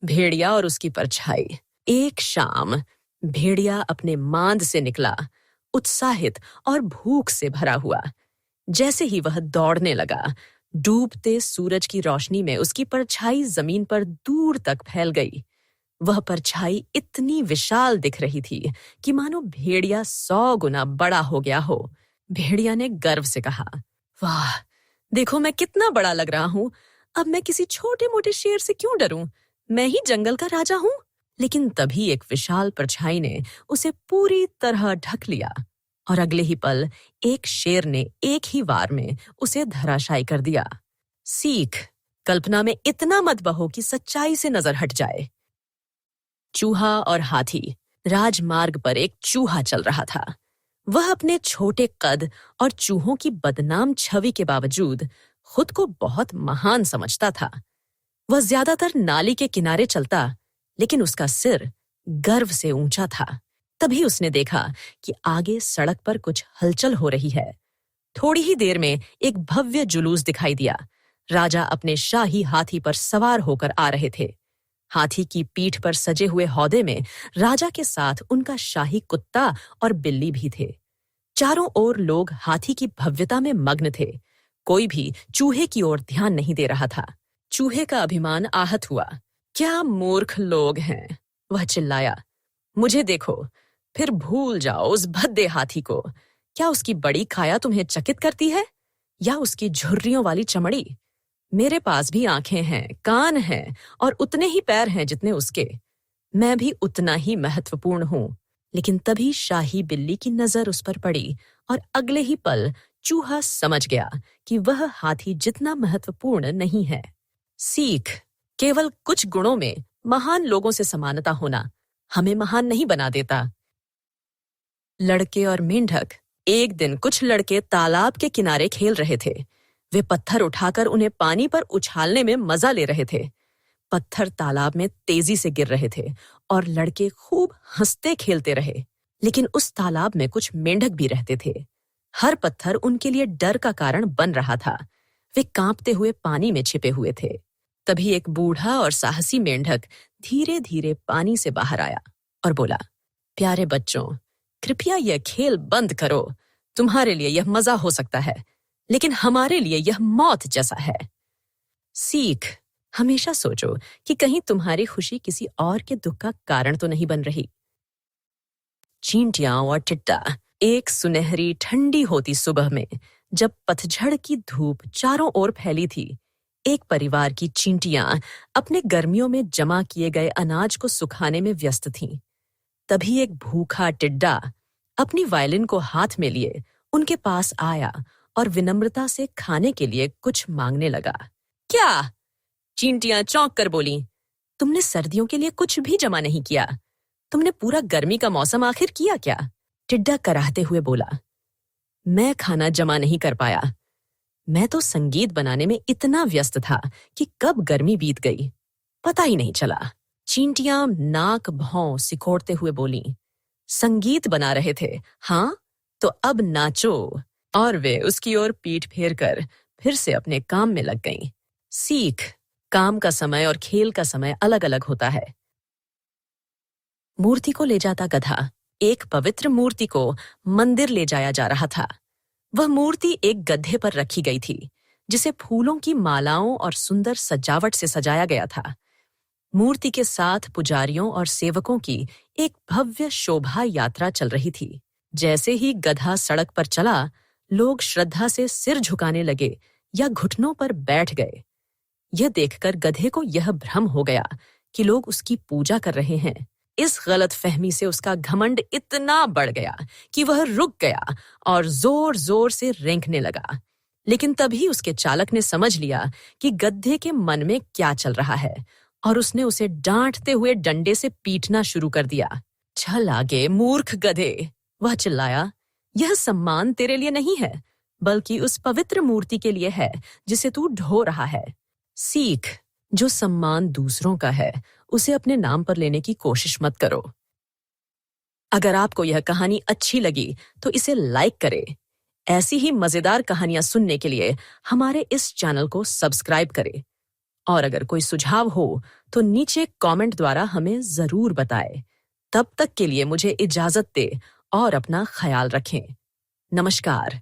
भेड़िया और उसकी परछाई। एक शाम भेड़िया अपने मांद से निकला, उत्साहित और भूख से भरा हुआ। जैसे ही वह दौड़ने लगा, डूबते सूरज की रोशनी में उसकी परछाई जमीन पर दूर तक फैल गई। वह परछाई इतनी विशाल दिख रही थी कि मानो भेड़िया 100 गुना बड़ा हो गया हो। भेड़िया ने गर्व से कहा, वाह, देखो मैं कितना बड़ा लग रहा हूं। अब मैं किसी छोटे मोटे शेर से क्यों डरूं? मैं ही जंगल का राजा हूं। लेकिन तभी एक विशाल परछाई ने उसे पूरी तरह ढक लिया और अगले ही पल एक शेर ने एक ही वार में उसे धराशायी कर दिया। सीख, कल्पना में इतना मत बहो कि सच्चाई से नजर हट जाए। चूहा और हाथी। राजमार्ग पर एक चूहा चल रहा था। वह अपने छोटे कद और चूहों की बदनाम छवि के बावजूद खुद को बहुत महान समझता था। वह ज्यादातर नाली के किनारे चलता, लेकिन उसका सिर गर्व से ऊंचा था। तभी उसने देखा कि आगे सड़क पर कुछ हलचल हो रही है। थोड़ी ही देर में एक भव्य जुलूस दिखाई दिया। राजा अपने शाही हाथी पर सवार होकर आ रहे थे। हाथी की पीठ पर सजे हुए हौदे में राजा के साथ उनका शाही कुत्ता और बिल्ली भी थे। चारों ओर लोग हाथी की भव्यता में मग्न थे। कोई भी चूहे की ओर ध्यान नहीं दे रहा था। चूहे का अभिमान आहत हुआ। क्या मूर्ख लोग हैं, वह चिल्लाया। मुझे देखो, फिर भूल जाओ उस भद्दे हाथी को। क्या उसकी बड़ी काया तुम्हें चकित करती है, या उसकी झुर्रियों वाली चमड़ी? मेरे पास भी आंखें हैं, कान हैं और उतने ही पैर हैं जितने उसके। मैं भी उतना ही महत्वपूर्ण हूं। लेकिन तभी शाही बिल्ली की नजर उस पर पड़ी और अगले ही पल चूहा समझ गया कि वह हाथी जितना महत्वपूर्ण नहीं है। सीख, केवल कुछ गुणों में महान लोगों से समानता होना हमें महान नहीं बना देता। लड़के और मेंढक। एक दिन कुछ लड़के तालाब के किनारे खेल रहे थे। वे पत्थर उठाकर उन्हें पानी पर उछालने में मजा ले रहे थे। पत्थर तालाब में तेजी से गिर रहे थे और लड़के खूब हंसते खेलते रहे। लेकिन उस तालाब में कुछ मेंढक भी रहते थे। हर पत्थर उनके लिए डर का कारण बन रहा था। वे कांपते हुए पानी में छिपे हुए थे। तभी एक बूढ़ा और साहसी मेंढक धीरे धीरे पानी से बाहर आया और बोला, प्यारे बच्चों, कृपया यह खेल बंद करो। तुम्हारे लिए यह मजा हो सकता है, लेकिन हमारे लिए यह मौत जैसा है। सीख, हमेशा सोचो कि कहीं तुम्हारी खुशी किसी और के दुख का कारण तो नहीं बन रही। चींटियां और टिड्डा। एक सुनहरी ठंडी होती सुबह में, जब पतझड़ की धूप चारों ओर फैली थी, एक परिवार की चींटियां अपने गर्मियों में जमा किए गए अनाज को सुखाने में व्यस्त थीं। तभी एक भूखा टिड्डा अपनी वायलिन को हाथ में लिए उनके पास आया और विनम्रता से खाने के लिए कुछ मांगने लगा। क्या? चींटियां चौंक कर बोली, तुमने सर्दियों के लिए कुछ भी जमा नहीं किया। तुमने पूरा गर्मी का मौसम आखिर किया क्या? टिड्डा कराहते हुए बोला, मैं खाना जमा नहीं कर पाया। मैं तो संगीत बनाने में इतना व्यस्त था कि कब गर्मी बीत गई पता ही नहीं चला। चींटियां नाक भौं सिकोड़ते हुए बोली, संगीत बना रहे थे, हाँ? तो अब नाचो। और वे उसकी ओर पीठ फेर कर फिर से अपने काम में लग गईं। सीख, काम का समय और खेल का समय अलग अलग होता है। मूर्ति को ले जाता गधा। एक पवित्र मूर्ति को मंदिर ले जाया जा रहा था। वह मूर्ति एक गड्ढे पर रखी गई थी, जिसे फूलों की मालाओं और सुंदर सजावट से सजाया गया था। मूर्ति के साथ पुजारियों और सेवकों की एक भव्य शोभा यात्रा चल रही थी। जैसे ही गधा सड़क पर चला, लोग श्रद्धा से सिर झुकाने लगे या घुटनों पर बैठ गए। यह देखकर गधे को यह भ्रम हो गया कि लोग उसकी पूजा कर रहे हैं। इस गलत फहमी से उसका घमंड इतना बढ़ गया कि वह रुक गया और जोर जोर से रेंकने लगा। लेकिन तभी उसके चालक ने समझ लिया कि गधे के मन में क्या चल रहा है और उसने उसे डांटते हुए डंडे से पीटना शुरू कर दिया। चल आगे मूर्ख गधे, वह चिल्लाया। यह सम्मान तेरे लिए नहीं है, बल्कि उस पवित्र मूर्ति के लिए है जिसे तू ढो रहा है। सीख, जो सम्मान दूसरों का है उसे अपने नाम पर लेने की कोशिश मत करो। अगर आपको यह कहानी अच्छी लगी तो इसे लाइक करें। ऐसी ही मजेदार कहानियां सुनने के लिए हमारे इस चैनल को सब्सक्राइब करें और अगर कोई सुझाव हो तो नीचे कमेंट द्वारा हमें जरूर बताएं। तब तक के लिए मुझे इजाजत दे और अपना ख्याल रखें। नमस्कार।